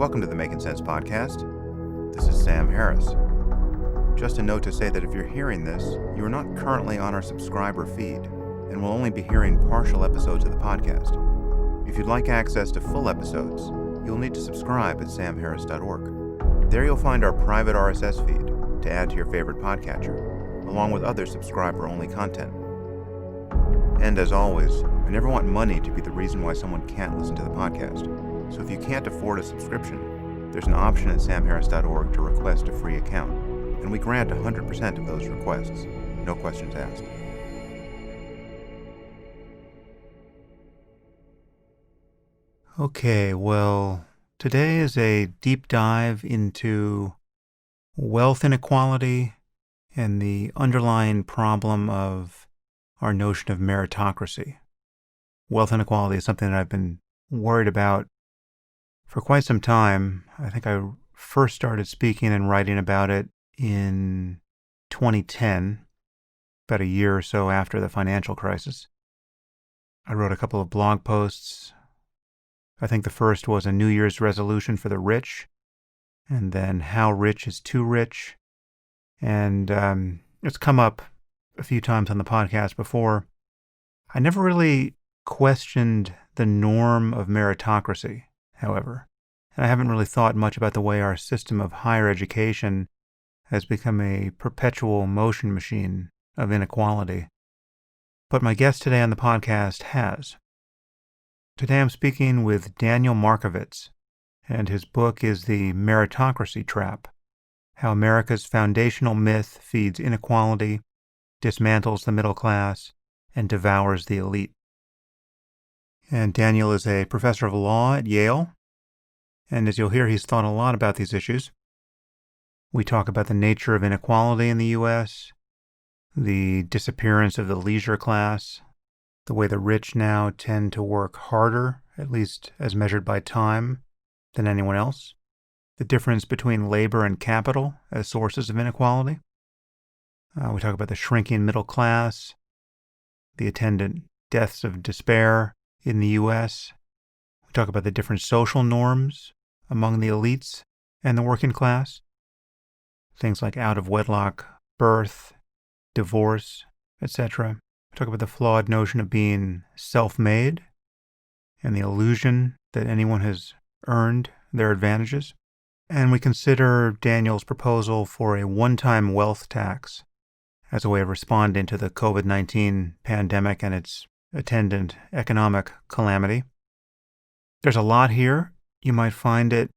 Welcome to the Making Sense podcast. This is Sam Harris. Just a note to say that if you're hearing this, you are not currently on our subscriber feed and will only be hearing partial episodes of the podcast. If you'd like access to full episodes, you'll need to subscribe at samharris.org. There you'll find our private RSS feed to add to your favorite podcatcher, along with other subscriber-only content. And as always, I never want money to be the reason why someone can't listen to the podcast. So if you can't afford a subscription, there's an option at samharris.org to request a free account, and we grant 100% of those requests, no questions asked. Okay, well, today is a deep dive into wealth inequality and the underlying problem of our notion of meritocracy. Wealth inequality is something that I've been worried about for quite some time. I think I first started speaking and writing about it in 2010, about a year or so after the financial crisis. I wrote a couple of blog posts. I think the first was a New Year's resolution for the rich, and then how rich is too rich. And it's come up a few times on the podcast before. I never really questioned the norm of meritocracy, however, and I haven't really thought much about the way our system of higher education has become a perpetual motion machine of inequality. But my guest today on the podcast has. Today I'm speaking with Daniel Markovits, and his book is The Meritocracy Trap: How America's Foundational Myth Feeds Inequality, Dismantles the Middle Class, and Devours the Elite. And Daniel is a professor of law at Yale, and as you'll hear, he's thought a lot about these issues. We talk about the nature of inequality in the U.S., the disappearance of the leisure class, the way the rich now tend to work harder, at least as measured by time, than anyone else, the difference between labor and capital as sources of inequality. We talk about the shrinking middle class, the attendant deaths of despair in the U.S. We talk about the different social norms among the elites and the working class, things like out-of-wedlock birth, divorce, etc. We talk about the flawed notion of being self-made and the illusion that anyone has earned their advantages. And we consider Daniel's proposal for a one-time wealth tax as a way of responding to the COVID-19 pandemic and its attendant economic calamity. There's a lot here. You might find it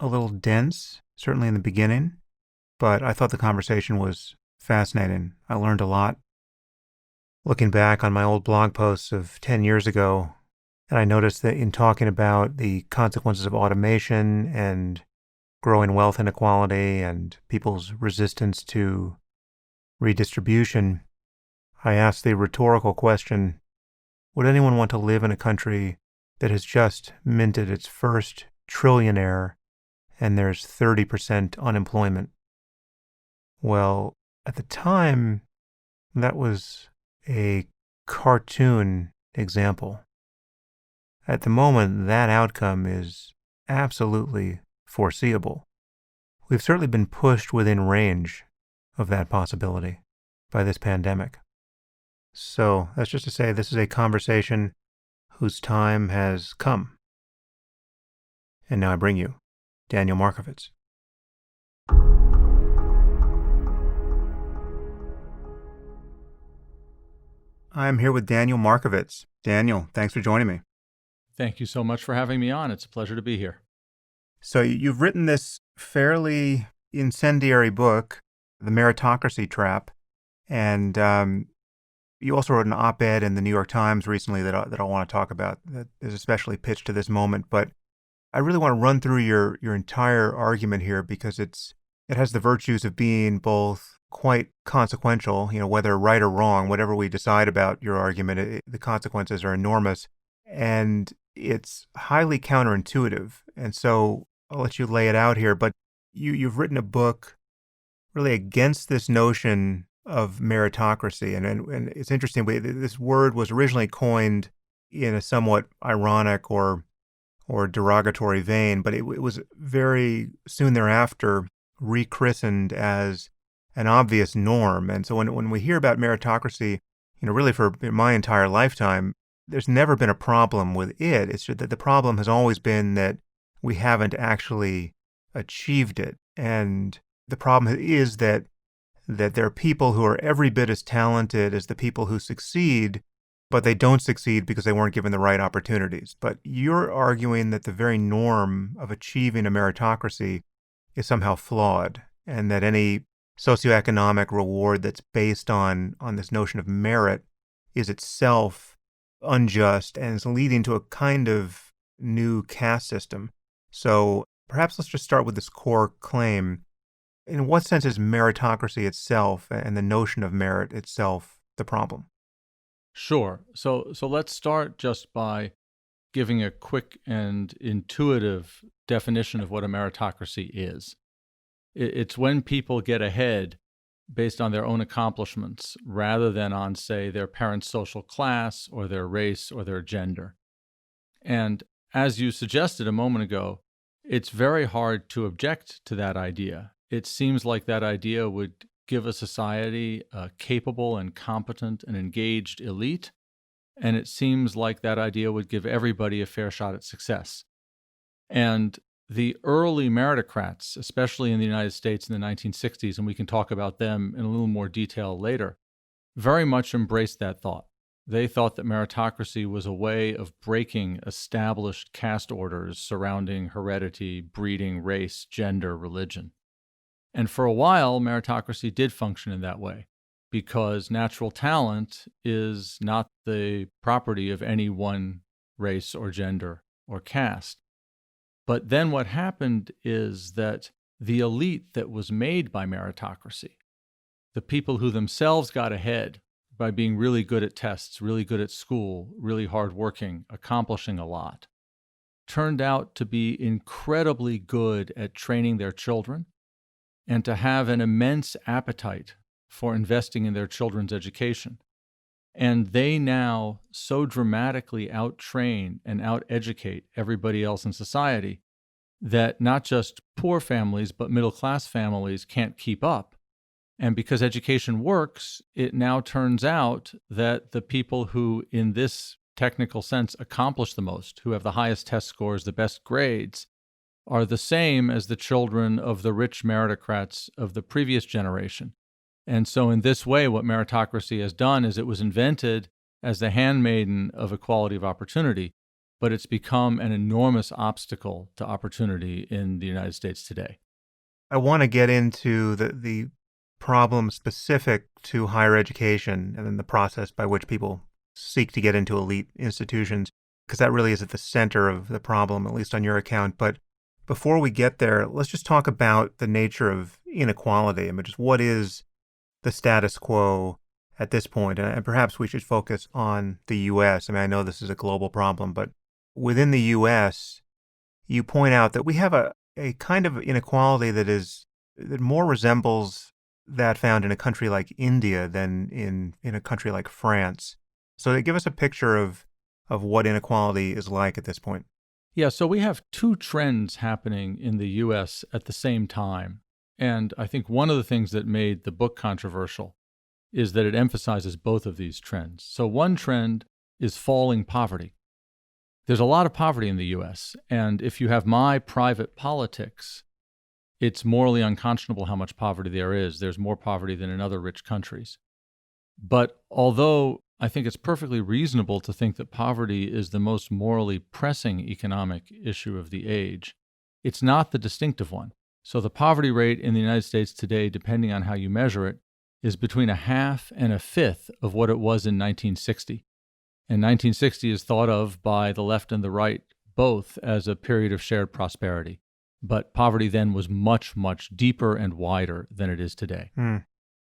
a little dense, certainly in the beginning, but I thought the conversation was fascinating. I learned a lot. Looking back on my old blog posts of 10 years ago, and I noticed that in talking about the consequences of automation and growing wealth inequality and people's resistance to redistribution, I asked the rhetorical question, would anyone want to live in a country that has just minted its first trillionaire and there's 30% unemployment? Well, at the time, that was a cartoon example. At the moment, that outcome is absolutely foreseeable. We've certainly been pushed within range of that possibility by this pandemic. So that's just to say this is a conversation whose time has come. And now I bring you Daniel Markovits. I'm here with Daniel Markovits. Daniel, thanks for joining me. Thank you so much for having me on. It's a pleasure to be here. So you've written this fairly incendiary book, The Meritocracy Trap, and you also wrote an op-ed in the New York Times recently that I want to talk about that is especially pitched to this moment. But I really want to run through your entire argument here because it has the virtues of being both quite consequential, whether right or wrong, whatever we decide about your argument, the consequences are enormous, and it's highly counterintuitive. And so I'll let you lay it out here, but you've written a book really against this notion of meritocracy. And it's interesting, this word was originally coined in a somewhat ironic or or derogatory vein, but it was very soon thereafter rechristened as an obvious norm. And so when we hear about meritocracy, really for my entire lifetime, there's never been a problem with it. It's just that the problem has always been that we haven't actually achieved it. And the problem is that there are people who are every bit as talented as the people who succeed, but they don't succeed because they weren't given the right opportunities. But you're arguing that the very norm of achieving a meritocracy is somehow flawed, and that any socioeconomic reward that's based on this notion of merit is itself unjust and is leading to a kind of new caste system. So perhaps let's just start with this core claim. In what sense is meritocracy itself and the notion of merit itself the problem? Sure. So let's start just by giving a quick and intuitive definition of what a meritocracy is. It's when people get ahead based on their own accomplishments rather than on, say, their parents' social class or their race or their gender. And as you suggested a moment ago, it's very hard to object to that idea. It seems like that idea would give a society a capable and competent and engaged elite, and it seems like that idea would give everybody a fair shot at success. And the early meritocrats, especially in the United States in the 1960s, and we can talk about them in a little more detail later, very much embraced that thought. They thought that meritocracy was a way of breaking established caste orders surrounding heredity, breeding, race, gender, religion. And for a while, meritocracy did function in that way because natural talent is not the property of any one race or gender or caste. But then what happened is that the elite that was made by meritocracy, the people who themselves got ahead by being really good at tests, really good at school, really hardworking, accomplishing a lot, turned out to be incredibly good at training their children and to have an immense appetite for investing in their children's education. And they now so dramatically out-train and out-educate everybody else in society that not just poor families, but middle-class families can't keep up. And because education works, it now turns out that the people who, in this technical sense, accomplish the most, who have the highest test scores, the best grades, are the same as the children of the rich meritocrats of the previous generation. And so in this way, what meritocracy has done is it was invented as the handmaiden of equality of opportunity, but it's become an enormous obstacle to opportunity in the United States today. I want to get into the problem specific to higher education and then the process by which people seek to get into elite institutions, because that really is at the center of the problem, at least on your account. But before we get there, let's just talk about the nature of inequality. I mean, just what is the status quo at this point? And perhaps we should focus on the U.S. I mean, I know this is a global problem, but within the U.S., you point out that we have a kind of inequality that more resembles that found in a country like India than in a country like France. So give us a picture of what inequality is like at this point. Yeah, so we have two trends happening in the U.S. at the same time. And I think one of the things that made the book controversial is that it emphasizes both of these trends. So one trend is falling poverty. There's a lot of poverty in the U.S., and if you have my private politics, it's morally unconscionable how much poverty there is. There's more poverty than in other rich countries. But although I think it's perfectly reasonable to think that poverty is the most morally pressing economic issue of the age, it's not the distinctive one. So the poverty rate in the United States today, depending on how you measure it, is between a half and a fifth of what it was in 1960. And 1960 is thought of by the left and the right both as a period of shared prosperity. But poverty then was much, much deeper and wider than it is today.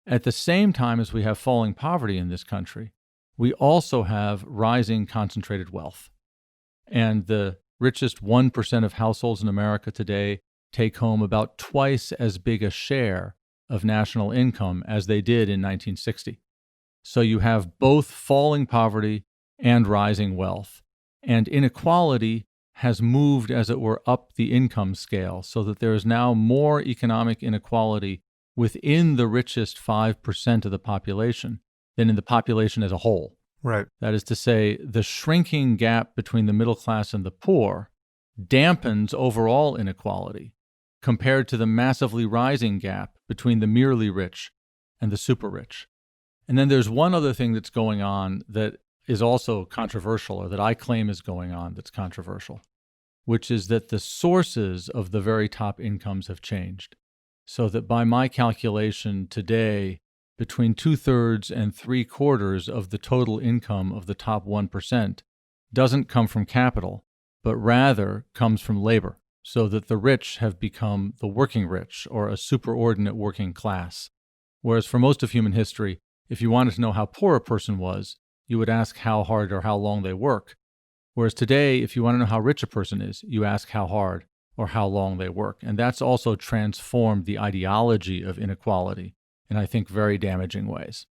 At the same time as we have falling poverty in this country, we also have rising concentrated wealth. And the richest 1% of households in America today take home about twice as big a share of national income as they did in 1960. So you have both falling poverty and rising wealth. And inequality has moved, as it were, up the income scale so that there is now more economic inequality within the richest 5% of the population than in the population as a whole. Right. That is to say, the shrinking gap between the middle class and the poor dampens overall inequality compared to the massively rising gap between the merely rich and the super rich. And then there's one other thing that's going on that is also controversial, or that I claim is going on that's controversial, which is that the sources of the very top incomes have changed. So that by my calculation today, between 2/3 and 3/4 of the total income of the top 1% doesn't come from capital, but rather comes from labor, so that the rich have become the working rich, or a superordinate working class. Whereas for most of human history, if you wanted to know how poor a person was, you would ask how hard or how long they work. Whereas today, if you want to know how rich a person is, you ask how hard or how long they work. And that's also transformed the ideology of inequality in, I think, very damaging ways.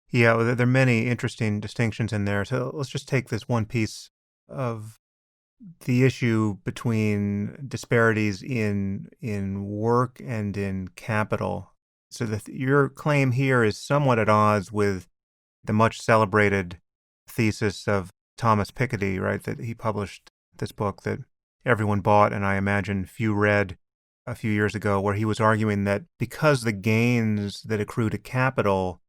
Yeah, well, there are many interesting distinctions in there. So let's just take this one piece of the issue between disparities in work and in capital. So your claim here is somewhat at odds with the much celebrated thesis of Thomas Piketty, right? That he published this book that everyone bought, and I imagine few read, a few years ago, where he was arguing that because the gains that accrue to capital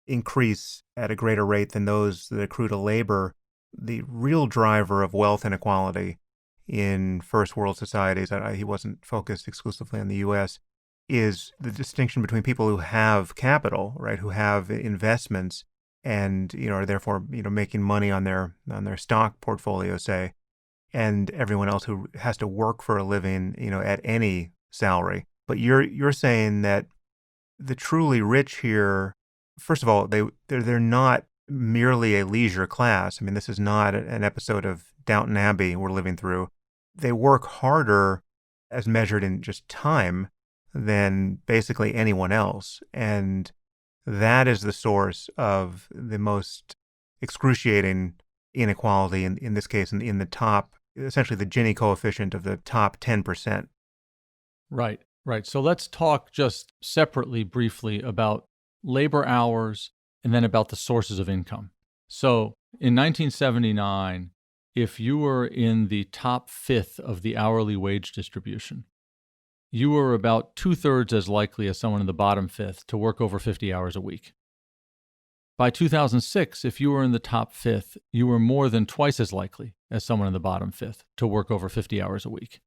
increase at a greater rate than those that accrue to labor, the real driver of wealth inequality in first world societies, he wasn't focused exclusively on the U.S., is the distinction between people who have capital, right, who have investments and, are therefore, making money on their stock portfolio, say, and everyone else who has to work for a living, at any salary. But you're saying that the truly rich here, first of all, they're not merely a leisure class. I mean, this is not an episode of Downton Abbey we're living through. They work harder as measured in just time than basically anyone else. And that is the source of the most excruciating inequality, in this case, in the top, essentially the Gini coefficient of the top 10%. Right. So let's talk just separately, briefly, about labor hours and then about the sources of income. So in 1979, if you were in the top fifth of the hourly wage distribution, you were about 2/3 as likely as someone in the bottom fifth to work over 50 hours a week. By 2006, if you were in the top fifth, you were more than twice as likely as someone in the bottom fifth to work over 50 hours a week.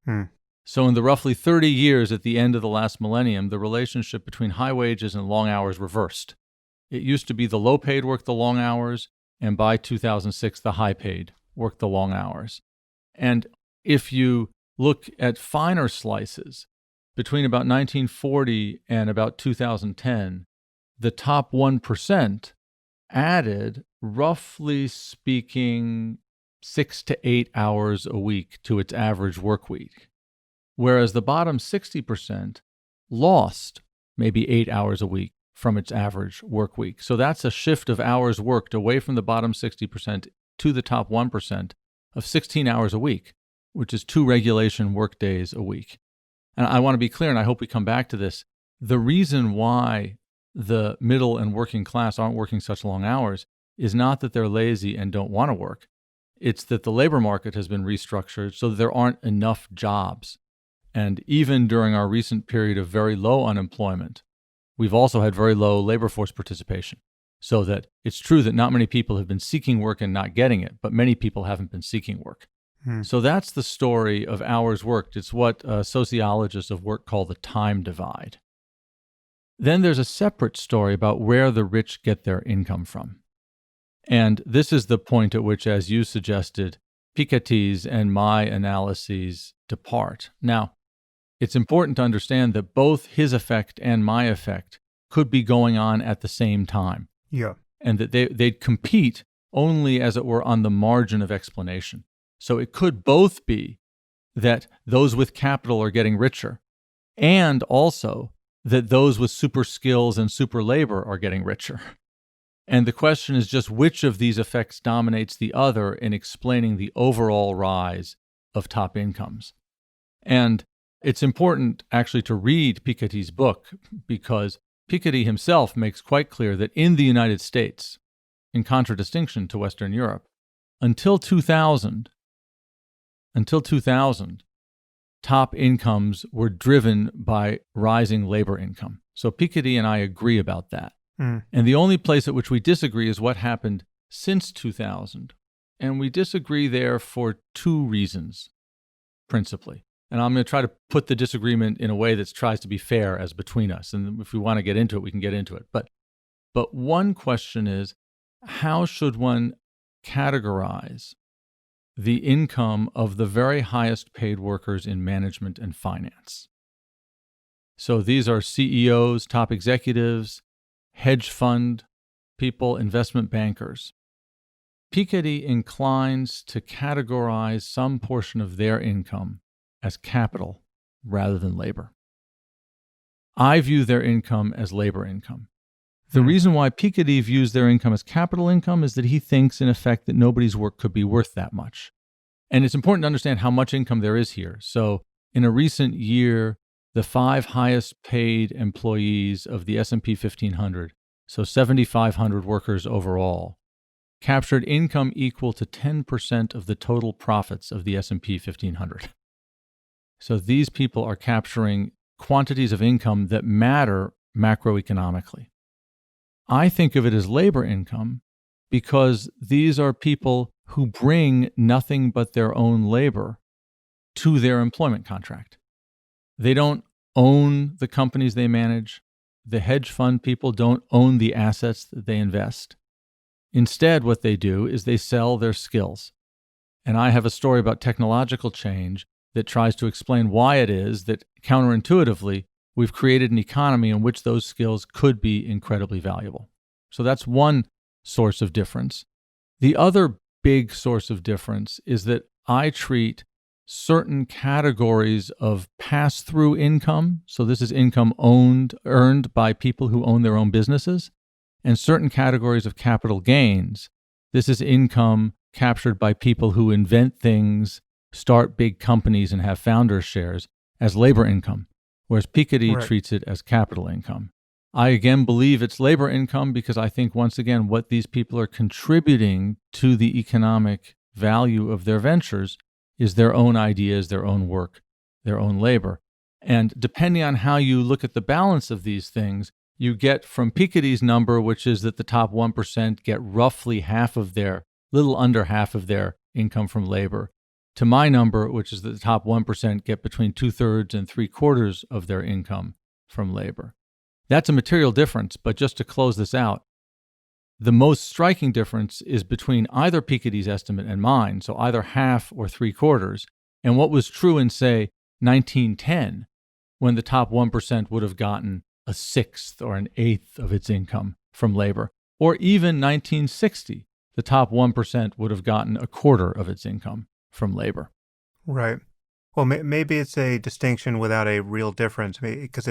So in the roughly 30 years at the end of the last millennium, the relationship between high wages and long hours reversed. It used to be the low-paid worked the long hours, and by 2006, the high-paid worked the long hours. And if you look at finer slices, between about 1940 and about 2010, the top 1% added, roughly speaking, 6 to 8 hours a week to its average work week, whereas the bottom 60% lost maybe 8 hours a week from its average work week. So that's a shift of hours worked away from the bottom 60% to the top 1% of 16 hours a week, which is 2 regulation work days a week. And I want to be clear, and I hope we come back to this, the reason why the middle and working class aren't working such long hours is not that they're lazy and don't want to work. It's that the labor market has been restructured so that there aren't enough jobs. And even during our recent period of very low unemployment, we've also had very low labor force participation. So that it's true that not many people have been seeking work and not getting it, but many people haven't been seeking work. So that's the story of hours worked. It's what sociologists of work call the time divide. Then there's a separate story about where the rich get their income from. And this is the point at which, as you suggested, Piketty's and my analyses depart. Now, it's important to understand that both his effect and my effect could be going on at the same time. Yeah. And that they'd compete only, as it were, on the margin of explanation. So it could both be that those with capital are getting richer, and also that those with super skills and super labor are getting richer. And the question is just which of these effects dominates the other in explaining the overall rise of top incomes. And it's important actually to read Piketty's book, because Piketty himself makes quite clear that in the United States, in contradistinction to Western Europe, until 2000, top incomes were driven by rising labor income. So Piketty and I agree about that. And the only place at which we disagree is what happened since 2000. And we disagree there for two reasons, principally. And I'm going to try to put the disagreement in a way that tries to be fair as between us. And if we want to get into it, we can get into it. But one question is, how should one categorize the income of the very highest paid workers in management and finance? So these are CEOs, top executives, hedge fund people, investment bankers. Piketty inclines to categorize some portion of their income as capital rather than labor. I view their income as labor income. The reason why Piketty views their income as capital income is that he thinks, in effect, that nobody's work could be worth that much. And it's important to understand how much income there is here. So in a recent year, the 5 highest paid employees of the S&P 1500, so 7,500 workers overall, captured income equal to 10% of the total profits of the S&P 1500. So these people are capturing quantities of income that matter macroeconomically. I think of it as labor income because these are people who bring nothing but their own labor to their employment contract. They don't own the companies they manage. The hedge fund people don't own the assets that they invest. Instead, what they do is they sell their skills. And I have a story about technological change that tries to explain why it is that counterintuitively we've created an economy in which those skills could be incredibly valuable. So that's one source of difference. The other big source of difference is that I treat certain categories of pass-through income, so this is income earned by people who own their own businesses, and certain categories of capital gains. This is income captured by people who invent things, start big companies, and have founders' shares as labor income, whereas Piketty treats it as capital income. I again believe it's labor income because I think, once again, what these people are contributing to the economic value of their ventures is their own ideas, their own work, their own labor. And depending on how you look at the balance of these things, you get from Piketty's number, which is that the top 1% get roughly little under half of their income from labor, to my number, which is that the top 1% get between 2/3 and 3/4 of their income from labor. That's a material difference, but just to close this out, the most striking difference is between either Piketty's estimate and mine, so either half or 3/4, and what was true in, say, 1910, when the top 1% would have gotten a 1/6 or an 1/8 of its income from labor, or even 1960, the top 1% would have gotten 1/4 of its income from labor. Right. Well, maybe it's a distinction without a real difference, because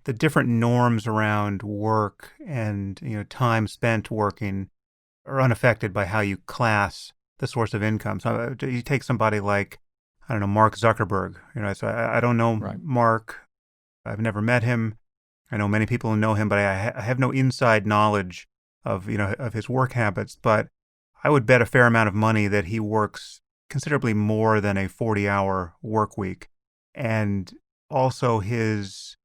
the different norms around work and time spent working are unaffected by how you class the source of income. So you take somebody like, I don't know, Mark Zuckerberg. So I don't know Mark. I've never met him. I know many people who know him, but I have no inside knowledge of his work habits. But I would bet a fair amount of money that he works considerably more than a 40-hour work week, and also his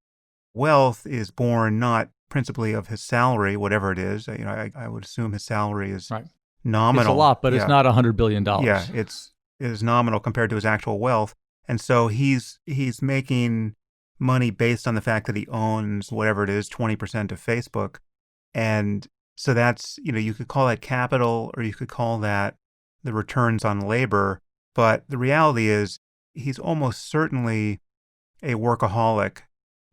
wealth is born not principally of his salary, whatever it is. I would assume his salary is nominal. It's a lot, but it's not $100 billion. Yeah, it is nominal compared to his actual wealth. And so he's making money based on the fact that he owns whatever it is, 20% of Facebook. And so that's, you could call that capital, or you could call that the returns on labor. But the reality is he's almost certainly a workaholic,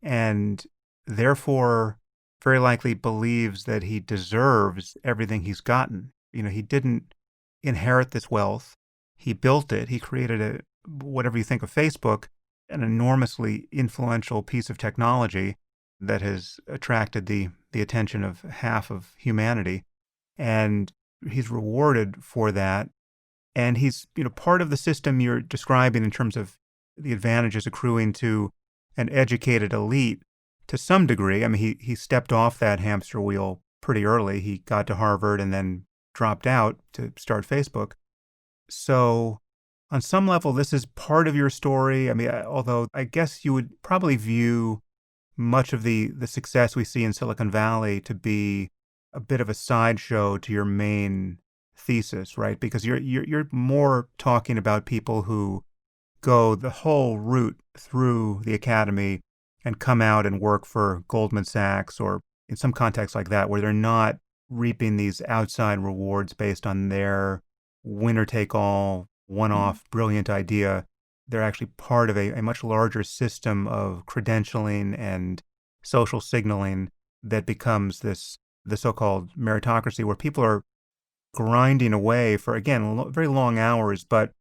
and therefore very likely believes that he deserves everything he's gotten. He didn't inherit this wealth. He built it. He created whatever you think of Facebook, an enormously influential piece of technology that has attracted the attention of half of humanity. And he's rewarded for that And he's, part of the system you're describing in terms of the advantages accruing to an educated elite to some degree. I mean, he stepped off that hamster wheel pretty early. He got to Harvard and then dropped out to start Facebook. So on some level, this is part of your story. I mean, although I guess you would probably view much of the success we see in Silicon Valley to be a bit of a sideshow to your main thesis, right? Because you're more talking about people who go the whole route through the academy and come out and work for Goldman Sachs or in some context like that, where they're not reaping these outside rewards based on their winner-take-all, one-off brilliant idea. They're actually part of a much larger system of credentialing and social signaling that becomes the so-called meritocracy, where people are grinding away for, again, very long hours. But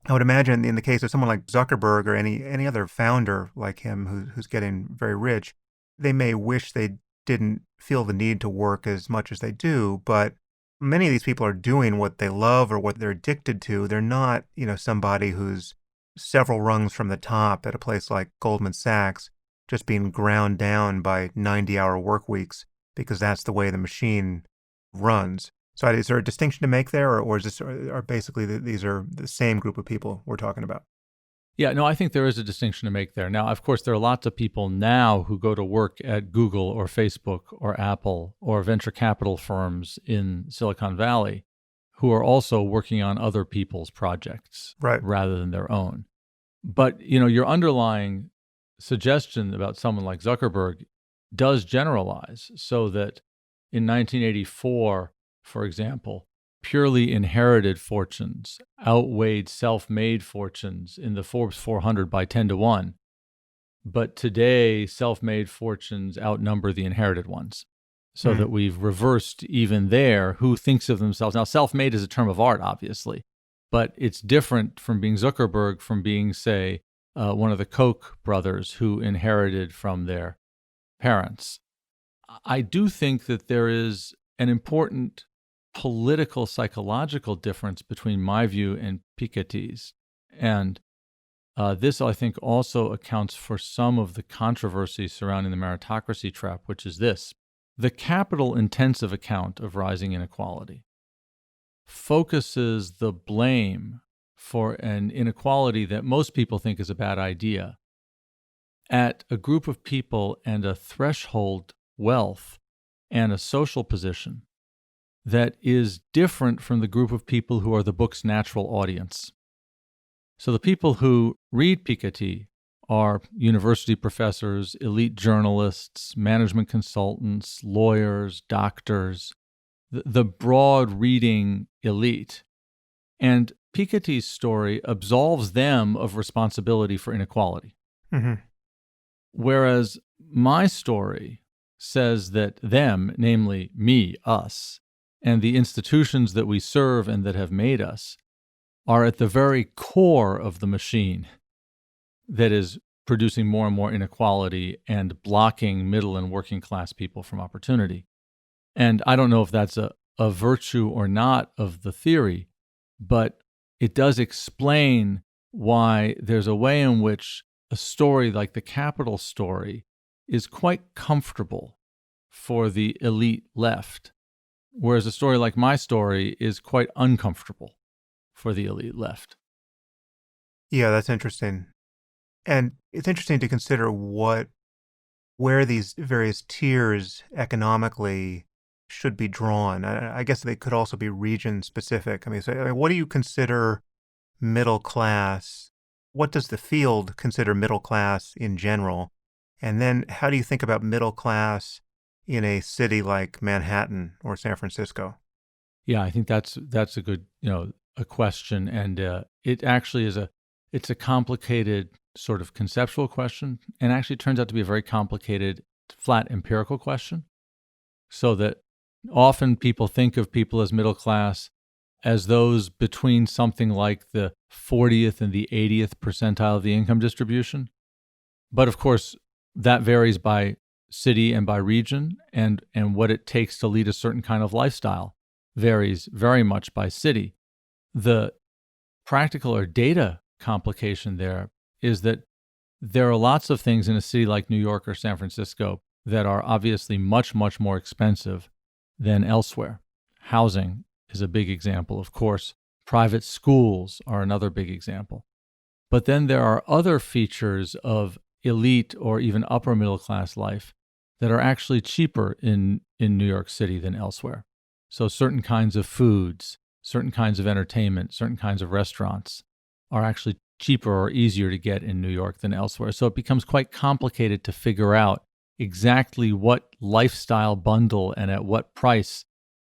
I would imagine in the case of someone like Zuckerberg or any other founder like him who's getting very rich, they may wish they didn't feel the need to work as much as they do, but many of these people are doing what they love or what they're addicted to. They're not, somebody who's several rungs from the top at a place like Goldman Sachs just being ground down by 90-hour work weeks because that's the way the machine runs. So is there a distinction to make there, or is this, are basically these are the same group of people we're talking about? Yeah, no, I think there is a distinction to make there. Now, of course, there are lots of people now who go to work at Google or Facebook or Apple or venture capital firms in Silicon Valley who are also working on other people's projects rather than their own. But, your underlying suggestion about someone like Zuckerberg does generalize so that in 1984, for example, purely inherited fortunes outweighed self-made fortunes in the Forbes 400 by 10 to 1. But today, self-made fortunes outnumber the inherited ones. So that we've reversed even there who thinks of themselves. Now, self-made is a term of art, obviously, but it's different from being Zuckerberg from being, say, one of the Koch brothers who inherited from their parents. I do think that there is an important political psychological difference between my view and Piketty's. And this, I think, also accounts for some of the controversy surrounding the meritocracy trap, which is this. The capital-intensive account of rising inequality focuses the blame for an inequality that most people think is a bad idea at a group of people and a threshold wealth and a social position that is different from the group of people who are the book's natural audience. So the people who read Piketty are university professors, elite journalists, management consultants, lawyers, doctors, the broad reading elite. And Piketty's story absolves them of responsibility for inequality. Mm-hmm. Whereas my story says that them, namely me, us, and the institutions that we serve and that have made us, are at the very core of the machine that is producing more and more inequality and blocking middle and working class people from opportunity. And I don't know if that's a virtue or not of the theory, but it does explain why there's a way in which a story like the Capital story is quite comfortable for the elite left, whereas a story like my story is quite uncomfortable for the elite left. Yeah, that's interesting. And it's interesting to consider where these various tiers economically should be drawn. I guess they could also be region specific. I mean, what do you consider middle class? What does the field consider middle class in general? And then how do you think about middle class in a city like Manhattan or San Francisco? Yeah, I think that's a good, a question. And it actually is it's a complicated sort of conceptual question, and actually turns out to be a very complicated, flat empirical question. So that often people think of people as middle class as those between something like the 40th and the 80th percentile of the income distribution. But of course, that varies by city and by region, and what it takes to lead a certain kind of lifestyle varies very much by city. The practical or data complication there is that there are lots of things in a city like New York or San Francisco that are obviously much, much more expensive than elsewhere. Housing is a big example, of course. Private schools are another big example. But then there are other features of elite or even upper middle class life that are actually cheaper in New York City than elsewhere. So certain kinds of foods, certain kinds of entertainment, certain kinds of restaurants are actually cheaper or easier to get in New York than elsewhere. So it becomes quite complicated to figure out exactly what lifestyle bundle and at what price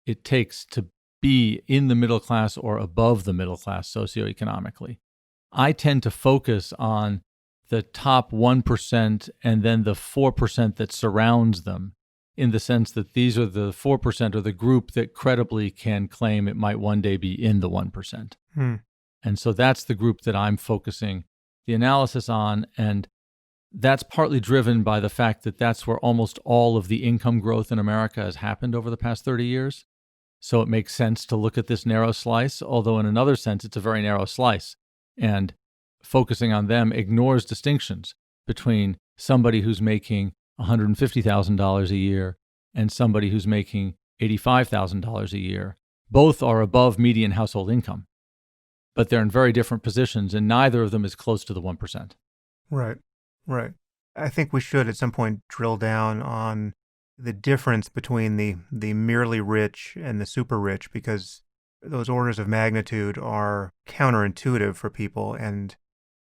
it takes to be in the middle class or above the middle class socioeconomically. I tend to focus on the top 1% and then the 4% that surrounds them, in the sense that these are the 4% or the group that credibly can claim it might one day be in the 1%. And so that's the group that I'm focusing the analysis on. And that's partly driven by the fact that that's where almost all of the income growth in America has happened over the past 30 years. So it makes sense to look at this narrow slice, although in another sense, it's a very narrow slice. And focusing on them ignores distinctions between somebody who's making $150,000 a year and somebody who's making $85,000 a year. Both are above median household income, but they're in very different positions, and neither of them is close to the 1%. Right, right. I think we should at some point drill down on the difference between the merely rich and the super rich, because those orders of magnitude are counterintuitive for people, and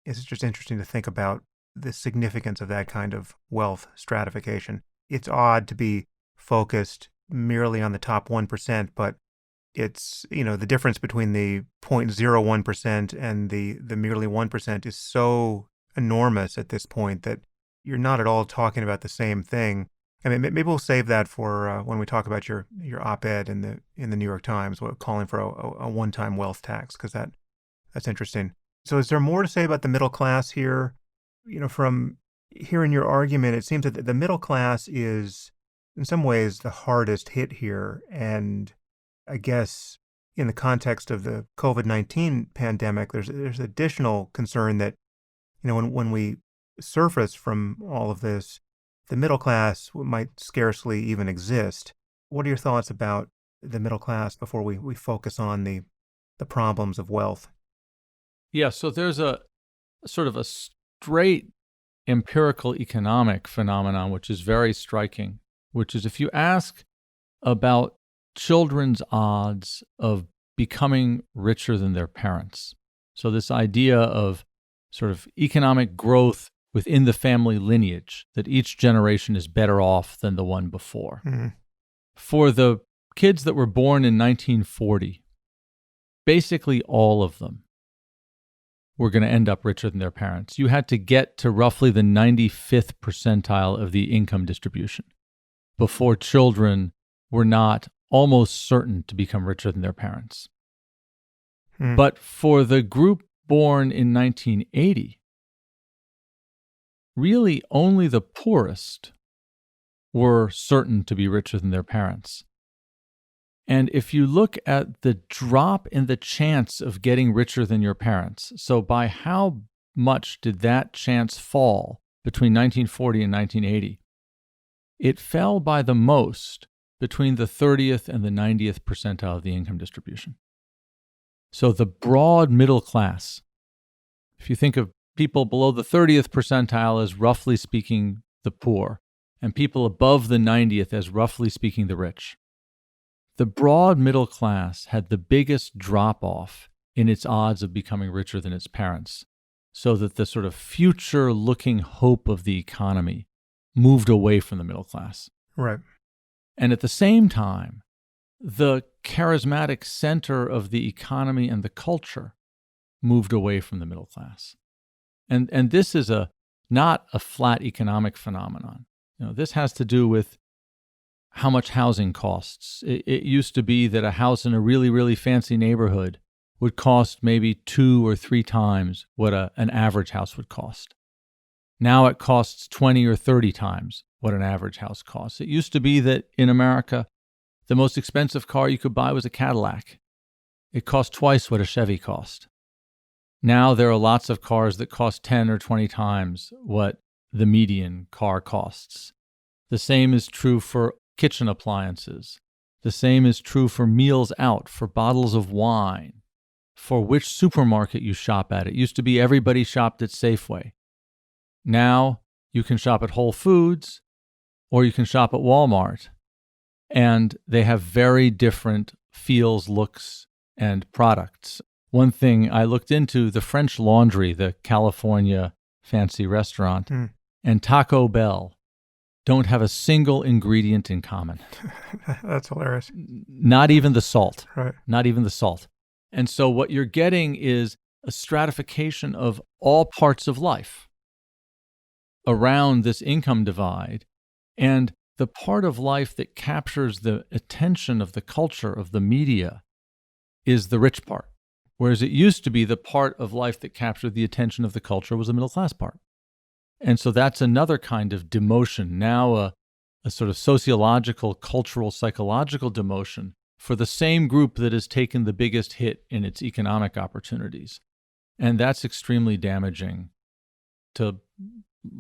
it's just interesting to think about the significance of that kind of wealth stratification. It's odd to be focused merely on the top 1%, but it's, the difference between the 0.01% and the merely 1% is so enormous at this point that you're not at all talking about the same thing. I mean, maybe we'll save that for when we talk about your op-ed in the New York Times, calling for a one-time wealth tax, because that's interesting. So is there more to say about the middle class here? From hearing your argument, it seems that the middle class is, in some ways, the hardest hit here. And I guess in the context of the COVID-19 pandemic, there's additional concern that, when we surface from all of this, the middle class might scarcely even exist. What are your thoughts about the middle class before we focus on the problems of wealth? Yeah, so there's a sort of a straight empirical economic phenomenon, which is very striking, which is if you ask about children's odds of becoming richer than their parents. So this idea of sort of economic growth within the family lineage, that each generation is better off than the one before. Mm-hmm. For the kids that were born in 1940, basically all of them were going to end up richer than their parents. You had to get to roughly the 95th percentile of the income distribution before children were not almost certain to become richer than their parents. But for the group born in 1980, really only the poorest were certain to be richer than their parents. And if you look at the drop in the chance of getting richer than your parents, so by how much did that chance fall between 1940 and 1980? It fell by the most between the 30th and the 90th percentile of the income distribution. So the broad middle class, if you think of people below the 30th percentile as roughly speaking the poor, and people above the 90th as roughly speaking the rich, the broad middle class had the biggest drop-off in its odds of becoming richer than its parents, so that the sort of future-looking hope of the economy moved away from the middle class. Right. And at the same time, the charismatic center of the economy and the culture moved away from the middle class. And this is not a flat economic phenomenon. This has to do with how much housing costs. It used to be that a house in a really, really fancy neighborhood would cost maybe 2 or 3 times what an average house would cost. Now it costs 20 or 30 times what an average house costs. It used to be that in America, the most expensive car you could buy was a Cadillac. It cost twice what a Chevy cost. Now there are lots of cars that cost 10 or 20 times what the median car costs. The same is true for kitchen appliances. The same is true for meals out, for bottles of wine, for which supermarket you shop at. It used to be everybody shopped at Safeway. Now you can shop at Whole Foods or you can shop at Walmart, and they have very different feels, looks, and products. One thing I looked into, the French Laundry, the California fancy restaurant, and Taco Bell don't have a single ingredient in common. That's hilarious. Not even the salt. Right. Not even the salt. And so what you're getting is a stratification of all parts of life around this income divide. And the part of life that captures the attention of the culture, of the media, is the rich part. Whereas it used to be the part of life that captured the attention of the culture was the middle class part. And so that's another kind of demotion, now a sort of sociological, cultural, psychological demotion for the same group that has taken the biggest hit in its economic opportunities. And that's extremely damaging to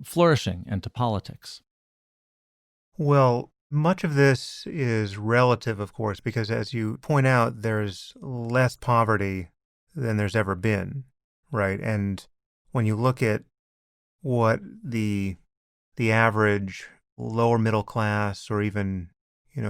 flourishing and to politics. Well, much of this is relative, of course, because as you point out, there's less poverty than there's ever been, right? And when you look at what the average lower middle class or even,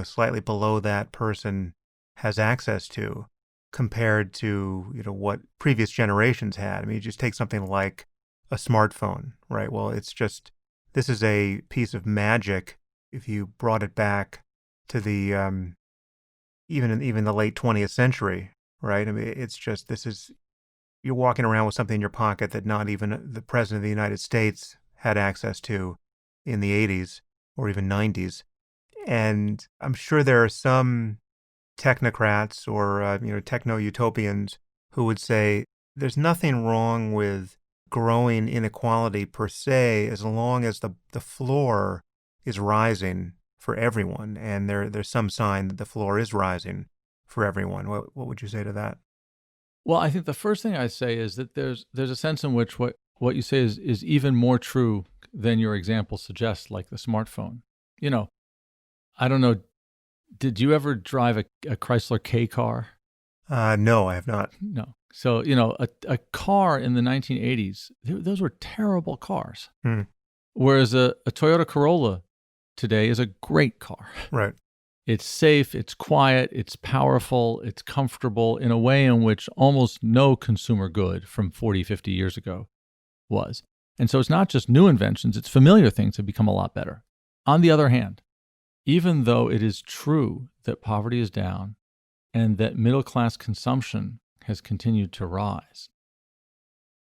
slightly below that person has access to compared to, what previous generations had. I mean, you just take something like a smartphone, right? Well, this is a piece of magic if you brought it back to the, even the late 20th century, right? I mean, you're walking around with something in your pocket that not even the President of the United States had access to in the 80s or even 90s. And I'm sure there are some technocrats or, techno-utopians who would say there's nothing wrong with growing inequality per se as long as the floor is rising for everyone. And there's some sign that the floor is rising for everyone. What would you say to that? Well, I think the first thing I say is that there's a sense in which what you say is even more true than your example suggests, like the smartphone. I don't know, did you ever drive a Chrysler K car? No, I have not. No. So, a car in the 1980s, those were terrible cars. Whereas a Toyota Corolla today is a great car. Right. It's safe, it's quiet, it's powerful, it's comfortable in a way in which almost no consumer good from 40, 50 years ago was. And so it's not just new inventions, it's familiar things have become a lot better. On the other hand, even though it is true that poverty is down and that middle class consumption has continued to rise,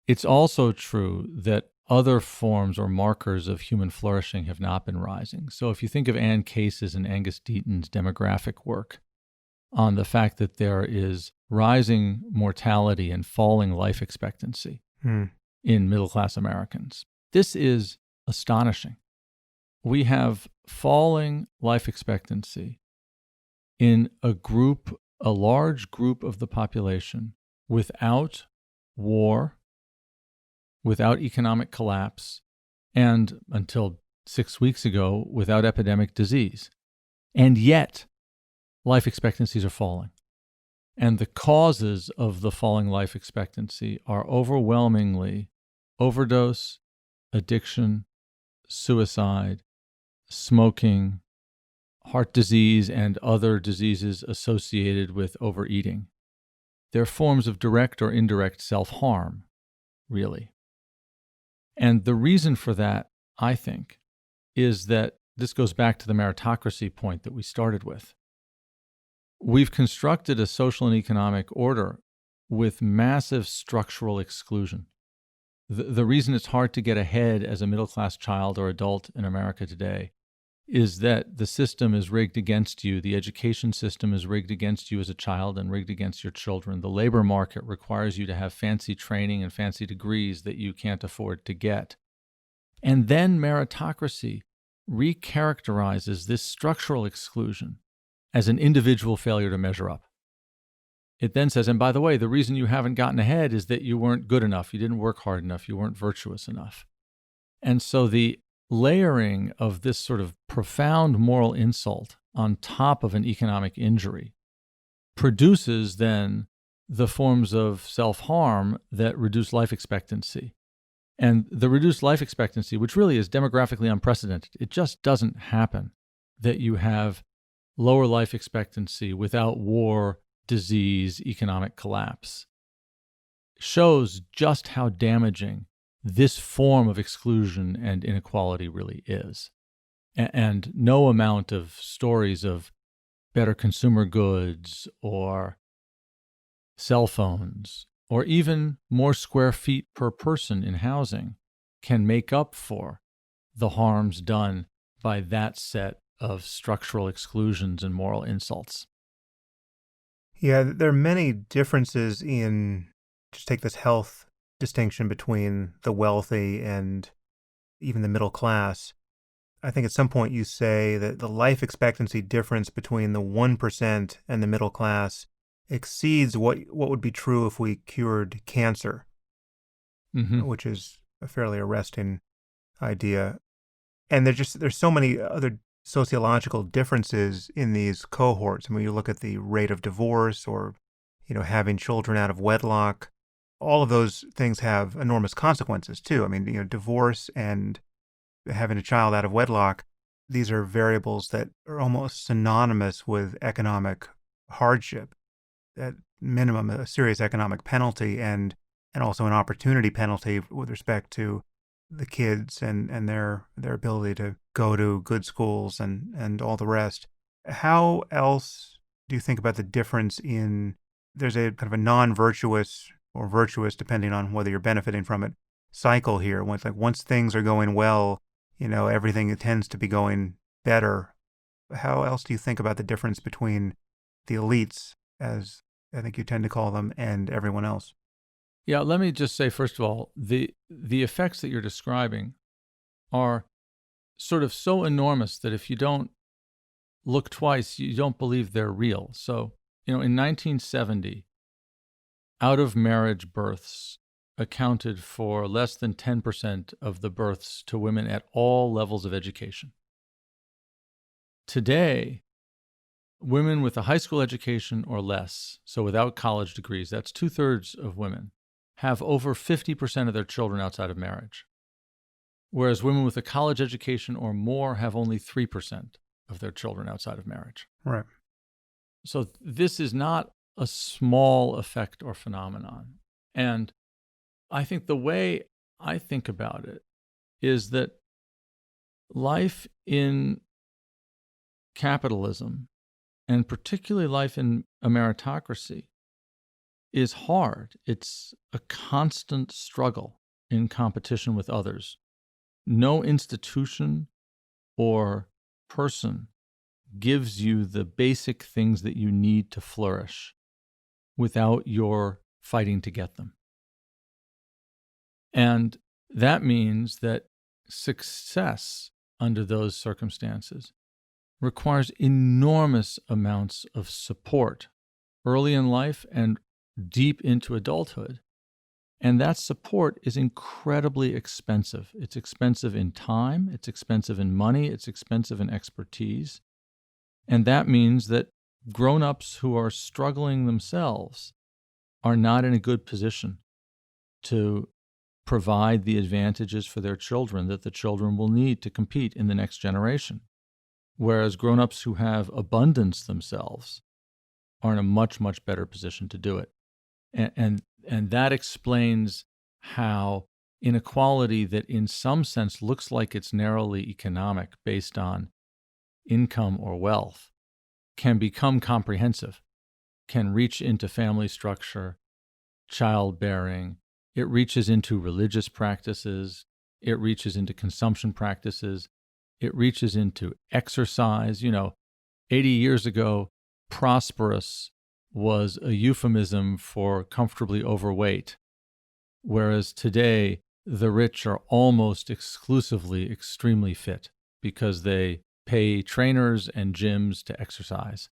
it's also true that other forms or markers of human flourishing have not been rising. So if you think of Ann Case's and Angus Deaton's demographic work on the fact that there is rising mortality and falling life expectancy in middle-class Americans, this is astonishing. We have falling life expectancy in a large group of the population without war, without economic collapse, and until 6 weeks ago, without epidemic disease. And yet, life expectancies are falling. And the causes of the falling life expectancy are overwhelmingly overdose, addiction, suicide, smoking, heart disease, and other diseases associated with overeating. They're forms of direct or indirect self-harm, really. And the reason for that, I think, is that this goes back to the meritocracy point that we started with. We've constructed a social and economic order with massive structural exclusion. The reason it's hard to get ahead as a middle-class child or adult in America today is that the system is rigged against you. The education system is rigged against you as a child and rigged against your children. The labor market requires you to have fancy training and fancy degrees that you can't afford to get. And then meritocracy recharacterizes this structural exclusion as an individual failure to measure up. it then says, and by the way, the reason you haven't gotten ahead is that you weren't good enough, you didn't work hard enough, you weren't virtuous enough. And so the layering of this sort of profound moral insult on top of an economic injury produces then the forms of self-harm that reduce life expectancy. And the reduced life expectancy, which really is demographically unprecedented, it just doesn't happen that you have lower life expectancy without war, disease, economic collapse, shows just how damaging this form of exclusion and inequality really is. And no amount of stories of better consumer goods or cell phones or even more square feet per person in housing can make up for the harms done by that set of structural exclusions and moral insults. Yeah, there are many differences in, just take this health distinction between the wealthy and even the middle class. I think at some point you say that the life expectancy difference between the 1% and the middle class exceeds what would be true if we cured cancer, which is a fairly arresting idea. And there's so many other sociological differences in these cohorts. I mean, you look at the rate of divorce or, having children out of wedlock. All of those things have enormous consequences too. I mean, divorce and having a child out of wedlock, these are variables that are almost synonymous with economic hardship. At minimum, a serious economic penalty and also an opportunity penalty with respect to the kids and their ability to go to good schools and all the rest. How else do you think about the difference in, there's a kind of a non-virtuous or virtuous, depending on whether you're benefiting from it, cycle here. Once things are going well, everything tends to be going better. How else do you think about the difference between the elites, as I think you tend to call them, and everyone else? Yeah, let me just say, first of all, the effects that you're describing are sort of so enormous that if you don't look twice, you don't believe they're real. So, in 1970, out-of-marriage births accounted for less than 10% of the births to women at all levels of education. Today, women with a high school education or less, so without college degrees, that's 2/3 of women, have over 50% of their children outside of marriage. Whereas women with a college education or more have only 3% of their children outside of marriage. Right. So this is not a small effect or phenomenon. And I think the way I think about it is that life in capitalism, and particularly life in a meritocracy, is hard. It's a constant struggle in competition with others. No institution or person gives you the basic things that you need to flourish without your fighting to get them. And that means that success under those circumstances requires enormous amounts of support early in life and deep into adulthood. And that support is incredibly expensive. It's expensive in time, it's expensive in money, it's expensive in expertise. And that means that grown-ups who are struggling themselves are not in a good position to provide the advantages for their children that the children will need to compete in the next generation. Whereas grown-ups who have abundance themselves are in a much, much better position to do it. And that explains how inequality that in some sense looks like it's narrowly economic based on income or wealth can become comprehensive, can reach into family structure, childbearing. It reaches into religious practices. It reaches into consumption practices. It reaches into exercise. 80 years ago, prosperous was a euphemism for comfortably overweight, whereas today the rich are almost exclusively extremely fit because they pay trainers and gyms to exercise,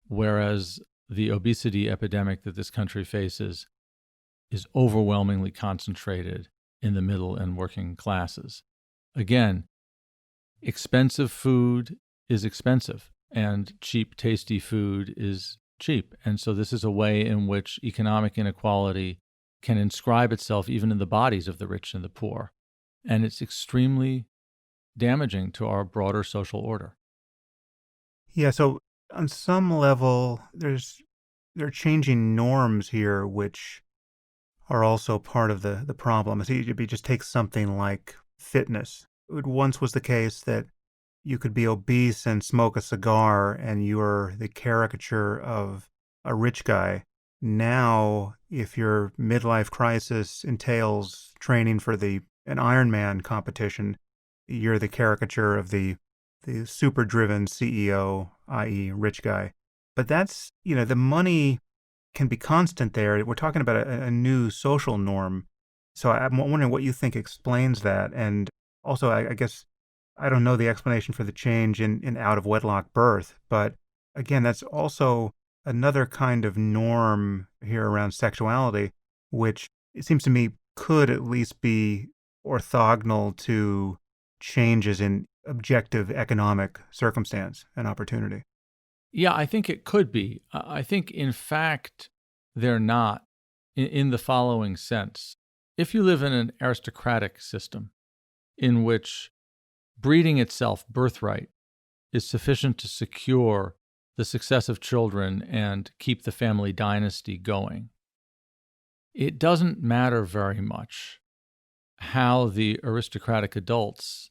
whereas the obesity epidemic that this country faces is overwhelmingly concentrated in the middle and working classes. Again, expensive food is expensive, and cheap, tasty food is cheap. And so this is a way in which economic inequality can inscribe itself even in the bodies of the rich and the poor. And it's extremely damaging to our broader social order. Yeah, so on some level, there are changing norms here, which are also part of the problem. If you just take something like fitness. It once was the case that you could be obese and smoke a cigar and you're the caricature of a rich guy. Now, if your midlife crisis entails training for an Ironman competition, you're the caricature of the super driven CEO, i.e. rich guy. But that's, the money can be constant there. We're talking about a new social norm. So I'm wondering what you think explains that. And also, I guess, I don't know the explanation for the change in out-of-wedlock birth, but again, that's also another kind of norm here around sexuality, which it seems to me could at least be orthogonal to changes in objective economic circumstance and opportunity. Yeah, I think it could be. I think, in fact, they're not in the following sense. If you live in an aristocratic system in which breeding itself, birthright, is sufficient to secure the success of children and keep the family dynasty going, it doesn't matter very much how the aristocratic adults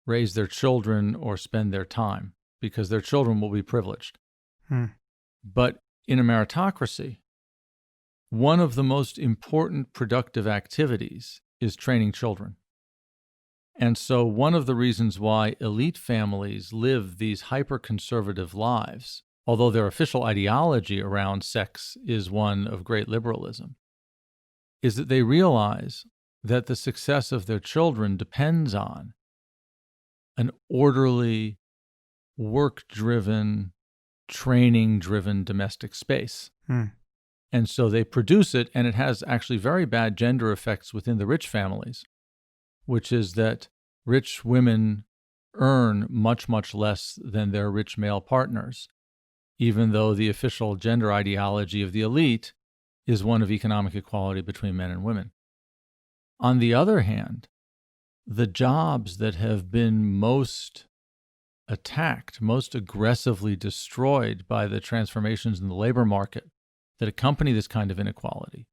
raise their children or spend their time, because their children will be privileged. But in a meritocracy, one of the most important productive activities is training children. And so one of the reasons why elite families live these hyper-conservative lives, although their official ideology around sex is one of great liberalism, is that they realize that the success of their children depends on an orderly, work-driven, training-driven domestic space. And so they produce it, and it has actually very bad gender effects within the rich families, which is that rich women earn much, much less than their rich male partners, even though the official gender ideology of the elite is one of economic equality between men and women. On the other hand, the jobs that have been most attacked, most aggressively destroyed by the transformations in the labor market that accompany this kind of inequality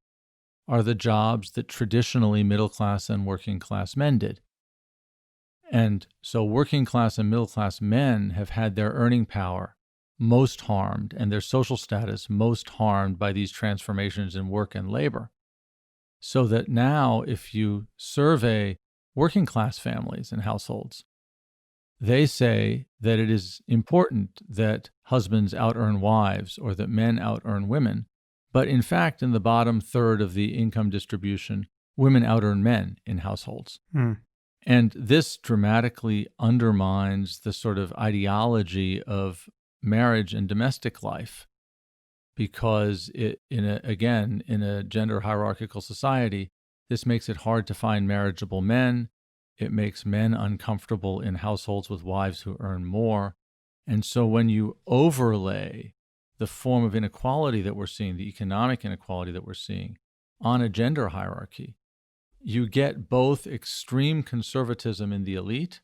are the jobs that traditionally middle-class and working-class men did. And so working-class and middle-class men have had their earning power most harmed and their social status most harmed by these transformations in work and labor. So that now, if you survey working-class families and households, they say that it is important that husbands out-earn wives or that men out-earn women. But in fact, in the bottom third of the income distribution, women out-earn men in households. And this dramatically undermines the sort of ideology of marriage and domestic life, because in a gender hierarchical society, this makes it hard to find marriageable men. It makes men uncomfortable in households with wives who earn more. And so when you overlay the form of inequality that we're seeing, the economic inequality that we're seeing, on a gender hierarchy, you get both extreme conservatism in the elite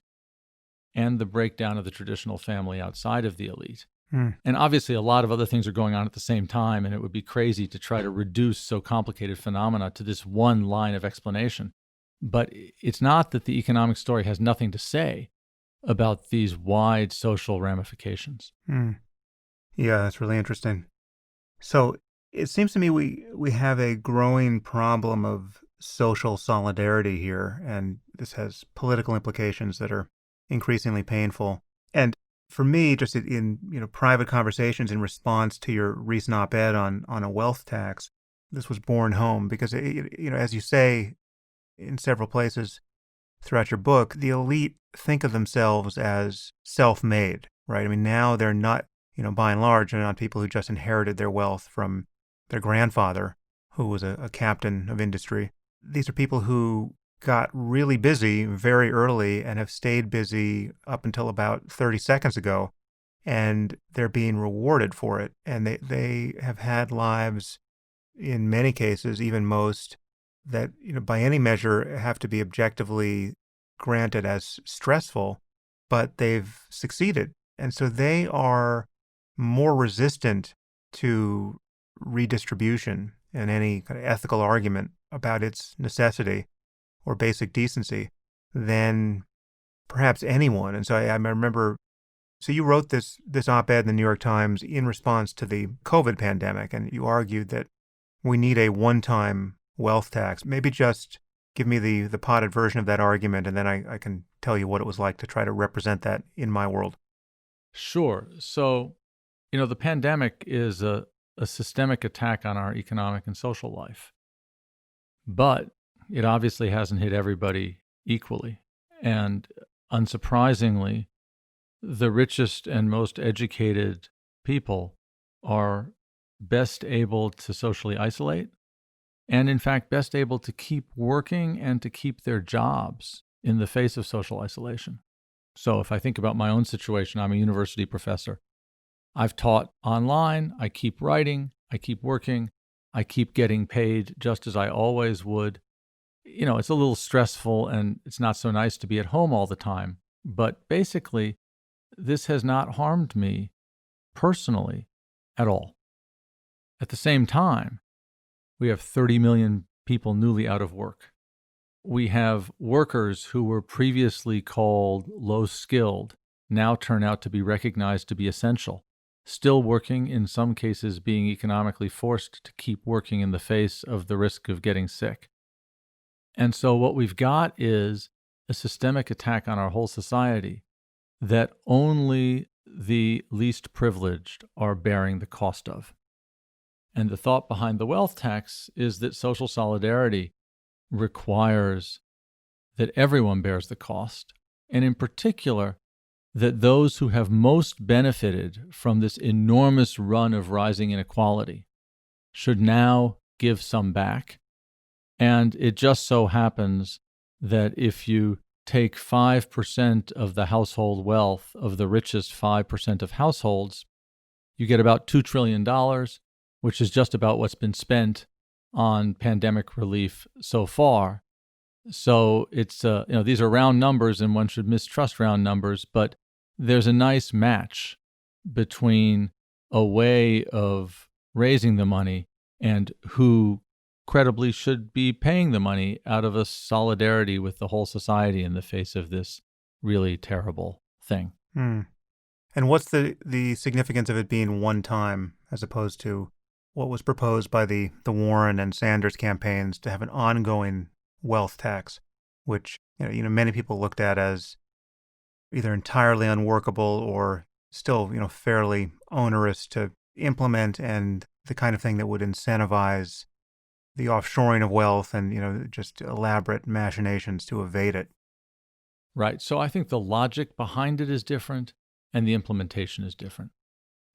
and the breakdown of the traditional family outside of the elite. And obviously a lot of other things are going on at the same time, and it would be crazy to try to reduce so complicated phenomena to this one line of explanation. But it's not that the economic story has nothing to say about these wide social ramifications. Yeah, that's really interesting. So it seems to me we have a growing problem of social solidarity here, and this has political implications that are increasingly painful. And for me, just in private conversations in response to your recent op-ed on a wealth tax, this was borne home because as you say in several places throughout your book, the elite think of themselves as self-made, right? I mean, now they're not by and large, are not people who just inherited their wealth from their grandfather, who was a captain of industry. These are people who got really busy very early and have stayed busy up until about 30 seconds ago, and they're being rewarded for it. And they have had lives, in many cases, even most, that by any measure have to be objectively granted as stressful, but they've succeeded. And so they are more resistant to redistribution and any kind of ethical argument about its necessity or basic decency than perhaps anyone. And so I remember, so you wrote this op-ed in the New York Times in response to the COVID pandemic, and you argued that we need a one-time wealth tax. Maybe just give me the potted version of that argument, and then I can tell you what it was like to try to represent that in my world. Sure. So, the pandemic is a systemic attack on our economic and social life. But it obviously hasn't hit everybody equally. And unsurprisingly, the richest and most educated people are best able to socially isolate and, in fact, best able to keep working and to keep their jobs in the face of social isolation. So if I think about my own situation, I'm a university professor. I've taught online, I keep writing, I keep working, I keep getting paid just as I always would. It's a little stressful and it's not so nice to be at home all the time. But basically, this has not harmed me personally at all. At the same time, we have 30 million people newly out of work. We have workers who were previously called low-skilled, now turn out to be recognized to be essential, still working, in some cases being economically forced to keep working in the face of the risk of getting sick. And so what we've got is a systemic attack on our whole society that only the least privileged are bearing the cost of. And the thought behind the wealth tax is that social solidarity requires that everyone bears the cost, and in particular, that those who have most benefited from this enormous run of rising inequality should now give some back. And it just so happens that if you take 5% of the household wealth of the richest 5% of households, you get about $2 trillion, which is just about what's been spent on pandemic relief so far. So it's, these are round numbers and one should mistrust round numbers, but there's a nice match between a way of raising the money and who credibly should be paying the money out of a solidarity with the whole society in the face of this really terrible thing. And what's the significance of it being one time as opposed to what was proposed by the Warren and Sanders campaigns to have an ongoing wealth tax, which many people looked at as either entirely unworkable or still fairly onerous to implement, and the kind of thing that would incentivize the offshoring of wealth and just elaborate machinations to evade it. Right. So I think the logic behind it is different and the implementation is different.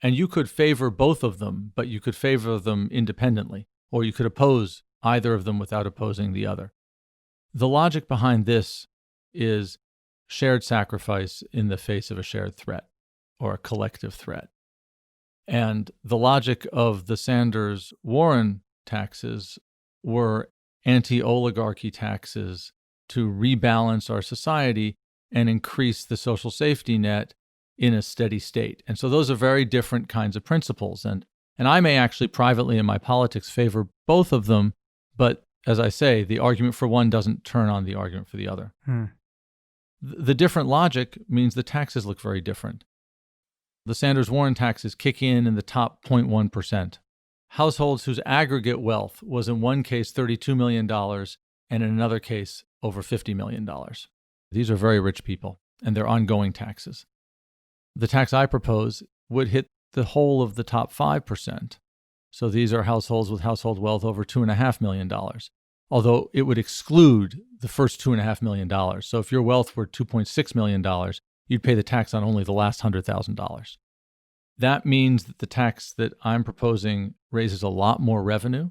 And you could favor both of them, but you could favor them independently, or you could oppose either of them without opposing the other. The logic behind this is shared sacrifice in the face of a shared threat or a collective threat. And the logic of the Sanders-Warren taxes were anti-oligarchy taxes to rebalance our society and increase the social safety net in a steady state. And so those are very different kinds of principles. And I may actually privately in my politics favor both of them, but as I say, the argument for one doesn't turn on the argument for the other. The different logic means the taxes look very different. The Sanders-Warren taxes kick in the top 0.1%. Households whose aggregate wealth was in one case $32 million and in another case over $50 million. These are very rich people, and they're ongoing taxes. The tax I propose would hit the whole of the top 5%. So these are households with household wealth over $2.5 million, although it would exclude the first $2.5 million. So if your wealth were $2.6 million, you'd pay the tax on only the last $100,000. that means that the tax that I'm proposing raises a lot more revenue,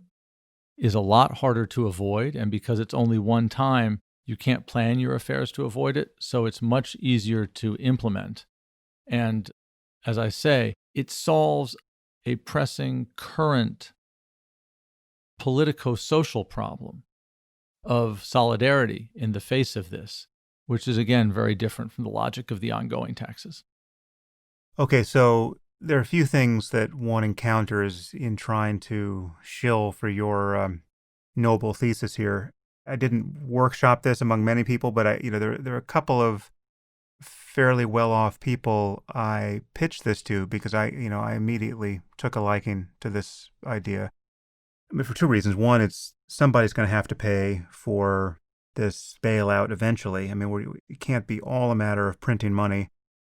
is a lot harder to avoid, and because it's only one time, you can't plan your affairs to avoid it, so it's much easier to implement. And as I say, it solves a pressing current politico-social problem of solidarity in the face of this, which is, again, very different from the logic of the ongoing taxes. Okay, so there are a few things that one encounters in trying to shill for your noble thesis here. I didn't workshop this among many people, but there are a couple of fairly well-off people I pitched this to because I immediately took a liking to this idea. I mean, for two reasons. One, it's somebody's going to have to pay for this bailout eventually. I mean, it can't be all a matter of printing money.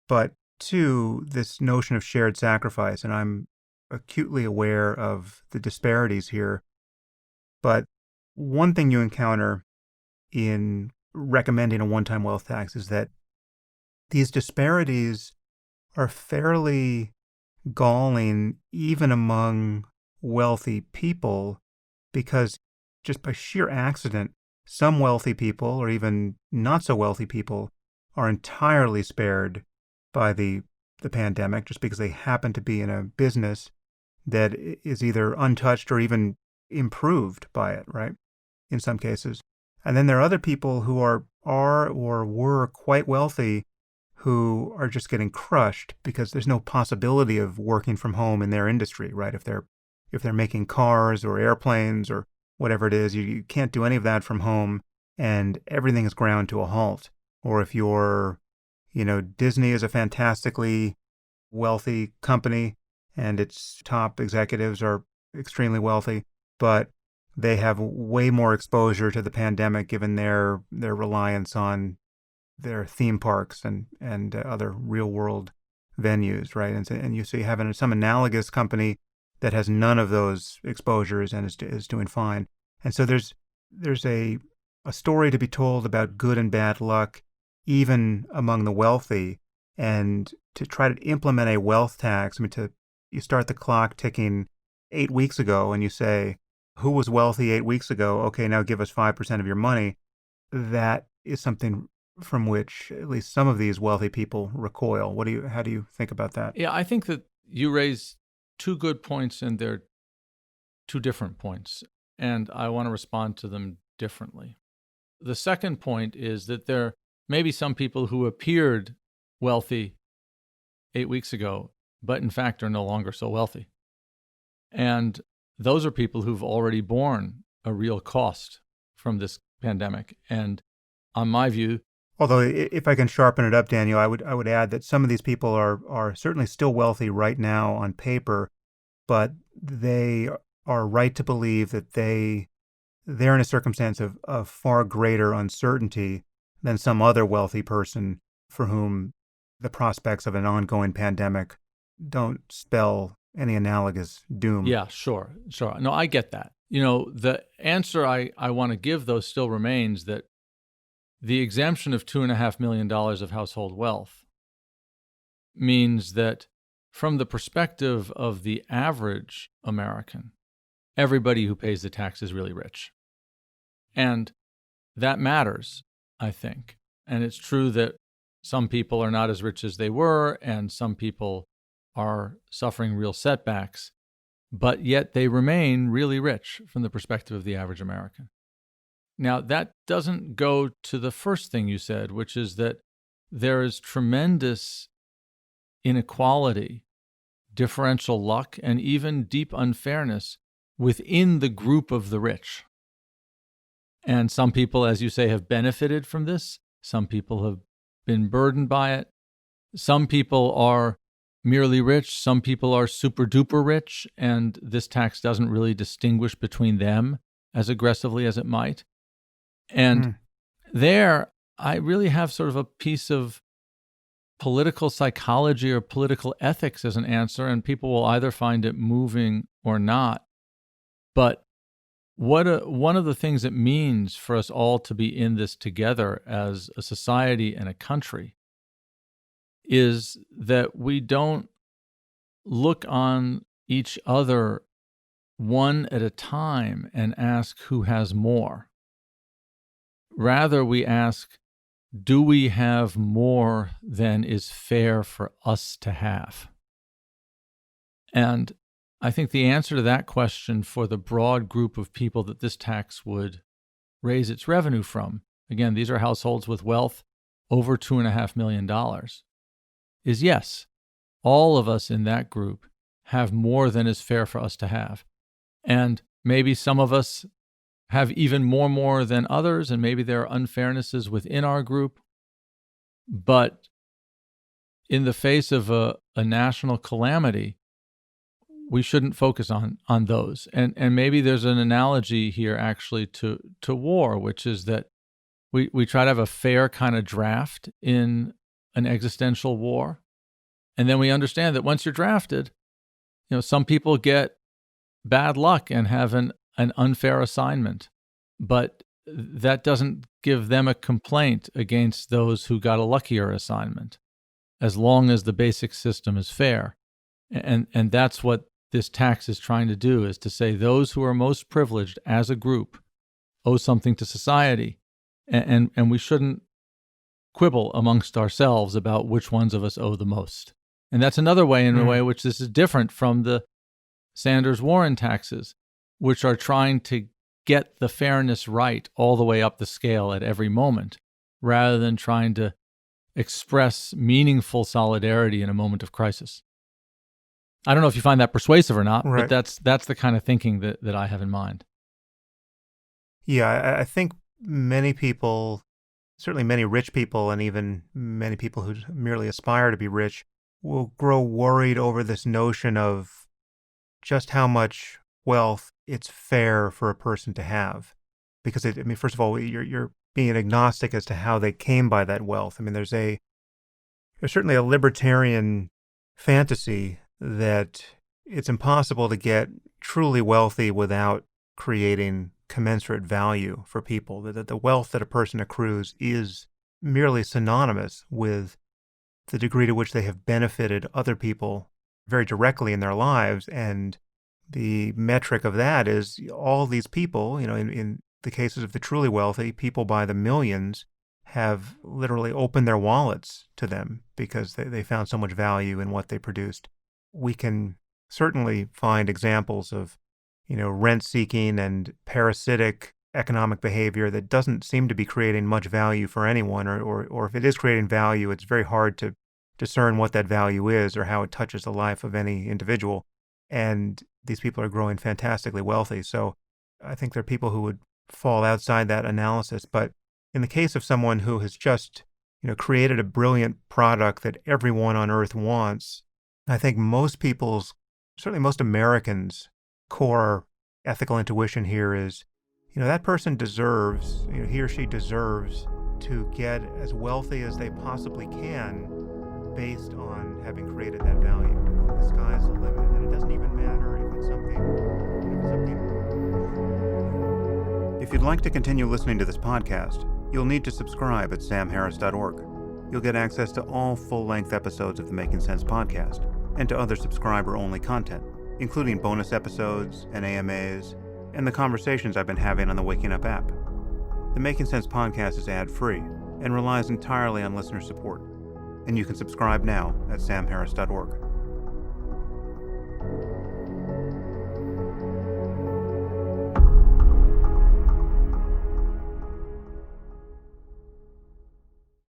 But two, this notion of shared sacrifice, and I'm acutely aware of the disparities here. But one thing you encounter in recommending a one-time wealth tax is that these disparities are fairly galling even among wealthy people because just by sheer accident, some wealthy people or even not so wealthy people are entirely spared by the pandemic just because they happen to be in a business that is either untouched or even improved by it, right? In some cases. And then there are other people who are or were quite wealthy who are just getting crushed because there's no possibility of working from home in their industry, right? If they're making cars or airplanes or whatever it is, you can't do any of that from home and everything is ground to a halt. Or if you're, Disney is a fantastically wealthy company and its top executives are extremely wealthy, but they have way more exposure to the pandemic given their reliance on their theme parks and other real world venues, right? And you have some analogous company that has none of those exposures and is doing fine. And so there's a story to be told about good and bad luck, even among the wealthy, and to try to implement a wealth tax. I mean, you start the clock ticking 8 weeks ago, and you say, who was wealthy 8 weeks ago? Okay, now give us 5% of your money. That is something from which at least some of these wealthy people recoil. How do you think about that? Yeah, I think that you raise two good points and they're two different points, and I want to respond to them differently. The second point is that there may be some people who appeared wealthy 8 weeks ago, but in fact are no longer so wealthy. And those are people who've already borne a real cost from this pandemic. And on my view, although if I can sharpen it up, Daniel, I would add that some of these people are certainly still wealthy right now on paper, but they are right to believe that they're in a circumstance of far greater uncertainty than some other wealthy person for whom the prospects of an ongoing pandemic don't spell any analogous doom. Yeah, sure. No, I get that. The answer I want to give, though, still remains that the exemption of $2.5 million of household wealth means that from the perspective of the average American, everybody who pays the tax is really rich. And that matters, I think. And it's true that some people are not as rich as they were, and some people are suffering real setbacks, but yet they remain really rich from the perspective of the average American. Now, that doesn't go to the first thing you said, which is that there is tremendous inequality, differential luck, and even deep unfairness within the group of the rich. And some people, as you say, have benefited from this. Some people have been burdened by it. Some people are merely rich. Some people are super duper rich, and this tax doesn't really distinguish between them as aggressively as it might. And there, I really have sort of a piece of political psychology or political ethics as an answer, and people will either find it moving or not. But one of the things it means for us all to be in this together as a society and a country is that we don't look on each other one at a time and ask who has more. Rather, we ask, do we have more than is fair for us to have? And I think the answer to that question for the broad group of people that this tax would raise its revenue from, again, these are households with wealth over $2.5 million, is yes. All of us in that group have more than is fair for us to have. And maybe some of us have even more than others, and maybe there are unfairnesses within our group. But in the face of a national calamity, we shouldn't focus on those. And maybe there's an analogy here actually to war, which is that we try to have a fair kind of draft in an existential war. And then we understand that once you're drafted, some people get bad luck and have an unfair assignment, but that doesn't give them a complaint against those who got a luckier assignment, as long as the basic system is fair. And that's what this tax is trying to do, is to say those who are most privileged as a group owe something to society, and we shouldn't quibble amongst ourselves about which ones of us owe the most. And that's another way, in a way, which this is different from the Sanders-Warren taxes, which are trying to get the fairness right all the way up the scale at every moment, rather than trying to express meaningful solidarity in a moment of crisis. I don't know if you find that persuasive or not, right. But that's the kind of thinking that I have in mind. Yeah, I think many people, certainly many rich people, and even many people who merely aspire to be rich, will grow worried over this notion of just how much wealth it's fair for a person to have. Because, first of all, you're being agnostic as to how they came by that wealth. There's certainly a libertarian fantasy that it's impossible to get truly wealthy without creating commensurate value for people, that the wealth that a person accrues is merely synonymous with the degree to which they have benefited other people very directly in their lives. And the metric of that is all these people, in the cases of the truly wealthy, people by the millions have literally opened their wallets to them because they found so much value in what they produced. We can certainly find examples of, rent-seeking and parasitic economic behavior that doesn't seem to be creating much value for anyone, or if it is creating value, it's very hard to discern what that value is or how it touches the life of any individual. And these people are growing fantastically wealthy. So I think there are people who would fall outside that analysis. But in the case of someone who has just, created a brilliant product that everyone on earth wants, I think most people's, certainly most Americans' core ethical intuition here is, that person deserves, he or she deserves to get as wealthy as they possibly can based on having created that value. The sky's the limit, and it doesn't even matter if it's something. If you'd like to continue listening to this podcast, you'll need to subscribe at samharris.org. You'll get access to all full-length episodes of the Making Sense podcast and to other subscriber-only content, including bonus episodes and AMAs and the conversations I've been having on the Waking Up app. The Making Sense podcast is ad-free and relies entirely on listener support, and you can subscribe now at samharris.org.